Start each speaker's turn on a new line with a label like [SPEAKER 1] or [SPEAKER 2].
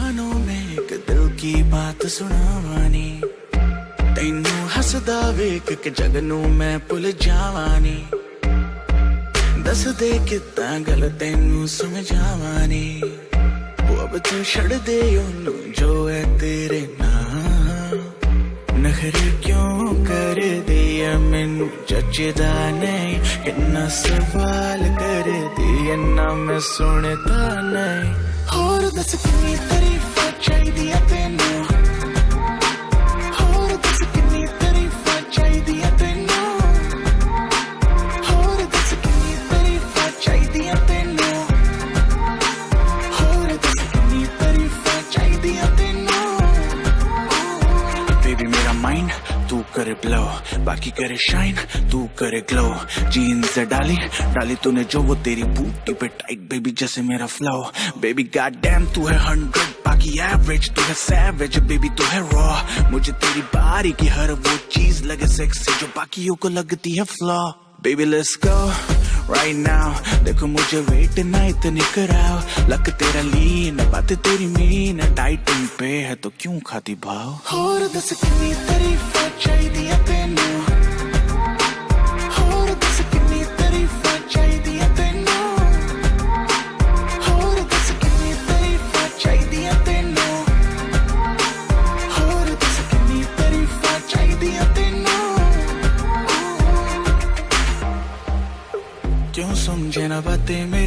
[SPEAKER 1] कानों में एक दिल की बात सुनावानी, तैनू हसदा वेख के जगनू मैं भुल जावानी। दस दे कितना गल तैनू समझावानी, वो अब तू छड़ दे ओनू जो है तेरे नाम। नखरे क्यों कर दिया मैनू जचदा नहीं, कितना सवाल कर दिया ना मैं सुनता नहीं। होर दस कितनी तारीफां चाहिदियां तैनू, होर दस कितनी तारीफां चाहिदियां तैनू, होर दस कितनी तारीफां चाहिदियां तैनू, होर दस कितनी तारीफां चाहिदियां तैनू। बेबी मेरा माइंड तू करे ब्लो, बाकी करे शाइन तू करे ग्लो। जीन्स डाली डाली तूने जो वो तेरी बूटी पे टाइट बेबी जैसे मेरा फ्लो। बेबी गॉड डैम तू है 100, बाकी एवरेज तू है सैवेज। बेबी तू है रॉ, मुझे तेरी बारी की हर वो चीज लगे सेक्सी जो बाकियों को लगती है flaw. Baby let's go right now, देखो मुझे वेट ना इतनी कराओ। लक तेरा लीन बात तेरी मीन, डाइटिंग पे है तो क्यों खाती भाव। और दस कितनी तारीफां